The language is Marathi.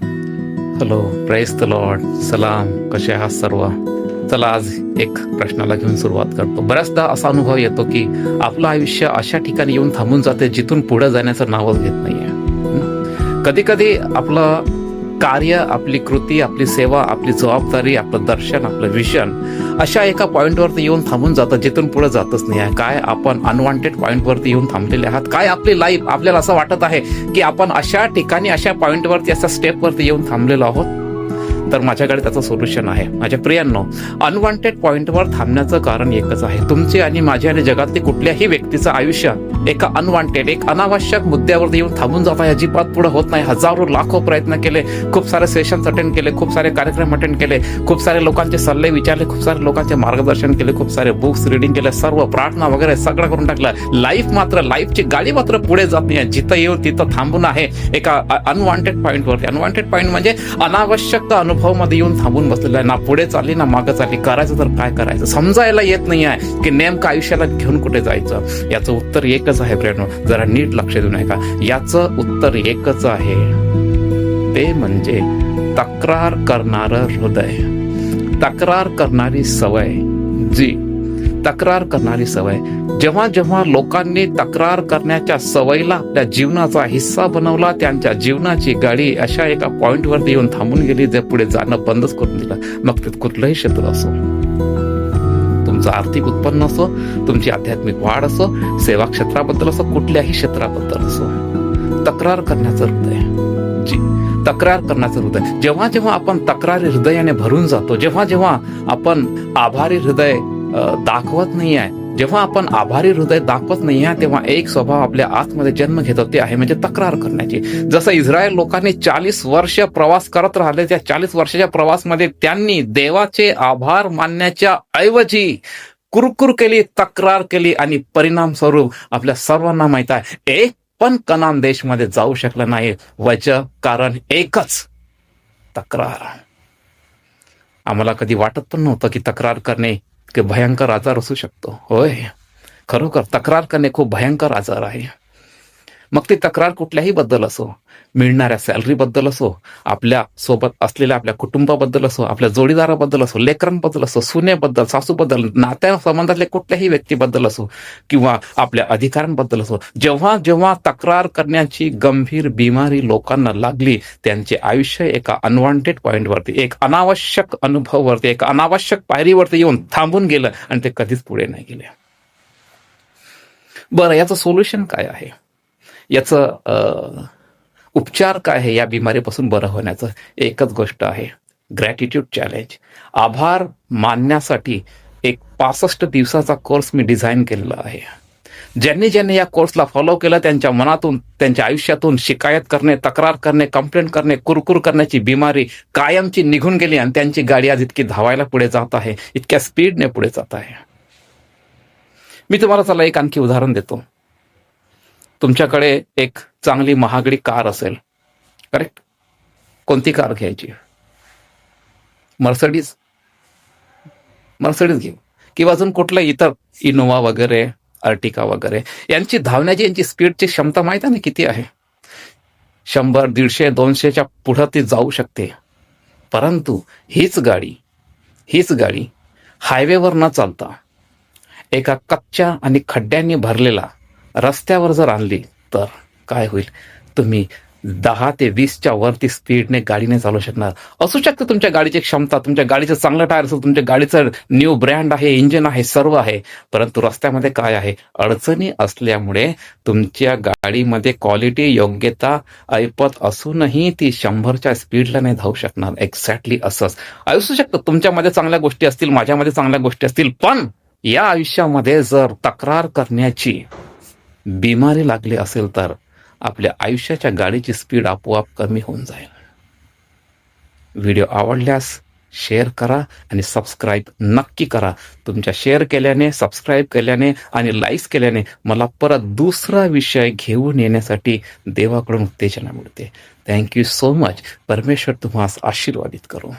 हॅलो, प्रेज द लॉर्ड, सलाम. कसे आहात सर्व? चला आज एक प्रश्नाला घेऊन सुरुवात करतो. बऱ्याचदा असा अनुभव येतो की आपलं आयुष्य अशा ठिकाणी येऊन थांबून जाते जिथून पुढे जाण्याचं नावच घेत नाहीये. कधी कधी आपलं कार्य, आपली कृती, आपली सेवा, आपली जबाबदारी, आपलं दर्शन, आपलं विजन अशा एका पॉईंटवरती येऊन थांबून जातं जिथून पुढे जातच नाही आहे. काय आपण अनवॉन्टेड पॉईंटवरती येऊन थांबलेले आहात? काय आपली लाईफ, आपल्याला असं वाटत आहे की आपण अशा ठिकाणी, अशा पॉईंटवरती, अशा स्टेपवरती येऊन थांबलेलो आहोत? तर माझ्याकडे त्याचं सोल्युशन आहे. माझ्या प्रियांनो, अनवॉन्टेड पॉईंटवर थांबण्याचं कारण एकच आहे. तुमचे आणि माझे आणि जगातले कुठल्याही व्यक्तीचं आयुष्य एका अनवॉन्टेड, एक अनावश्यक मुद्द्यावरती येऊन थांबून जात आहे. अजिबात पुढे होत नाही. हजारो लाखो प्रयत्न केले, खूप सारे सेशन्स अटेंड केले, खूप सारे कार्यक्रम अटेंड केले, खूप सारे लोकांचे सल्ले विचारले, खूप सारे लोकांचे मार्गदर्शन केले, खूप सारे बुक्स रिडिंग केले, सर्व प्रार्थना वगैरे सगळं करून टाकलं. लाईफची गाडी मात्र पुढे जात नाही. जिथं येऊन तिथं थांबून आहे एका अनवॉन्टेड पॉईंटवरती. अनवॉन्टेड पॉईंट म्हणजे अनावश्यक अनुभव मध्ये येऊन थांबून बसलेला आहे. ना पुढे चालली ना मागं चालली. करायचं तर काय करायचं समजायला येत नाही आहे की नेमकं आयुष्याला घेऊन कुठे जायचं. याचं उत्तर एकच आहे प्रेरणो, जरा नीट लक्ष देऊ नका. याचं उत्तर एकच आहे, ते म्हणजे तक्रार करणारं हृदय, तक्रार करणारी सवय. तक्रार करणारी सवय. जेव्हा जेव्हा लोकांनी तक्रार करण्याच्या सवयीला आपल्या जीवनाचा हिस्सा बनवला, त्यांच्या जीवनाची गाडी अशा एका पॉइंटवरती येऊन थांबून गेली जे पुढे जाणं बंदच करून दिलं. मग ते कुठलंही क्षेत्र असो, तुमचं आर्थिक उत्पन्न असो, तुमची आध्यात्मिक वाढ असो, सेवा क्षेत्राबद्दल असो, कुठल्याही क्षेत्राबद्दल असो, तक्रार करण्याचं हृदय. तक्रार करण्याचं हृदय. जेव्हा जेव्हा आपण तक्रारी हृदयाने भरून जातो, जेव्हा जेव्हा आपण आभारी हृदय दाखवत नाही आहे, जेव्हा आपण आभारी हृदय दाखवत नाही आहे, तेव्हा एक स्वभाव आपल्या आतमध्ये जन्म घेतो, ते आहे म्हणजे तक्रार करण्याची. जसं इस्रायल लोकांनी 40 वर्ष प्रवास करत राहिले, त्या 40 वर्षाच्या प्रवासमध्ये त्यांनी देवाचे आभार मानण्याच्या ऐवजी कुरकुर केली, तक्रार केली, आणि परिणाम स्वरूप आपल्या सर्वांना माहित आहे, एक पण कनान देशमध्ये जाऊ शकलं नाही. वजह, कारण एकच, तक्रार. आम्हाला कधी वाटत पण नव्हतं की तक्रार करणे की भयंकर आजार असू शकतो. होय, खरोखर तक्रार करणे खूप भयंकर आजार आहे. मग ती तक्रार कुठल्याही बद्दल असो, मिळणाऱ्या सॅलरी बद्दल असो, आपल्या सोबत असलेल्या आपल्या कुटुंबाबद्दल असो, आपल्या जोडीदाराबद्दल असो, लेकरांबद्दल असो, सुनेबद्दल, सासूबद्दल, नात्या संबंधातल्या कुठल्याही व्यक्तीबद्दल असो, किंवा आपल्या अधिकारांबद्दल असो, जेव्हा जेव्हा तक्रार करण्याची गंभीर बिमारी लोकांना लागली, त्यांचे आयुष्य एका अनवॉन्टेड पॉईंटवरती, एक अनावश्यक अनुभववरती, एक अनावश्यक पायरीवरती येऊन थांबून गेलं आणि ते कधीच पुढे नाही गेले. बरं, याचं सोल्युशन काय आहे? याचं उपचार काय आहे या बिमारीपासून बरं होण्याचं? एकच गोष्ट आहे, ग्रॅटिट्यूड चॅलेंज. आभार मानण्यासाठी एक 65 दिवसाचा कोर्स मी डिझाईन केलेला आहे. ज्यांनी या कोर्सला फॉलो केलं, त्यांच्या मनातून, त्यांच्या आयुष्यातून शिकायत करणे, तक्रार करणे, कंप्लेंट करणे, कुरकुर करण्याची बिमारी कायमची निघून गेली, आणि त्यांची गाडी आज इतकी धावायला पुढे जात आहे, इतक्या स्पीडने पुढे जात आहे. मी तुम्हाला चला एक आणखी उदाहरण देतो. तुमच्याकडे एक चांगली महागडी कार असेल, करेक्ट? कोणती कार घ्यायची? मर्सिडीज घेऊ, किंवा अजून कुठलं इतर इनोवा वगैरे, अर्टिका वगैरे. यांची धावण्याची, यांची स्पीडची क्षमता माहिती आहे ना किती आहे? 100, 150, 200च्या पुढं ती जाऊ शकते. परंतु हीच गाडी हायवेवर न चालता एका कच्च्या आणि खड्ड्यांनी भरलेला रस्त्यावर जर आणली तर काय होईल? तुम्ही 10 ते 20च्या वरती स्पीडने गाडीने चालू शकणार. असू शकते तुमच्या गाडीची क्षमता, तुमच्या गाडीचं चांगलं टायर असेल, तुमच्या गाडीचं न्यू ब्रँड आहे, इंजिन आहे, सर्व आहे, परंतु रस्त्यामध्ये काय आहे? अडचणी असल्यामुळे तुमच्या गाडीमध्ये क्वालिटी, योग्यता, ऐपत असूनही ती 100च्या स्पीडला नाही धावू शकणार. एक्झॅक्टली असंच असू शकतं. तुमच्यामध्ये चांगल्या गोष्टी असतील, माझ्यामध्ये चांगल्या गोष्टी असतील, पण या आयुष्यामध्ये जर तक्रार करण्याची बिमारी लागली असेल तर आपल्या आयुष्याच्या गाडीची स्पीड आपोआप कमी होऊन जाईल. व्हिडिओ आवडल्यास शेअर करा आणि सबस्क्राईब नक्की करा. तुमच्या शेअर केल्याने, सबस्क्राईब केल्याने आणि लाईक्स केल्याने मला परत दुसरा विषय घेऊन येण्यासाठी देवाकडून उत्तेजना मिळते. Thank you so much. परमेश्वर तुम्हाला आशीर्वादित करो.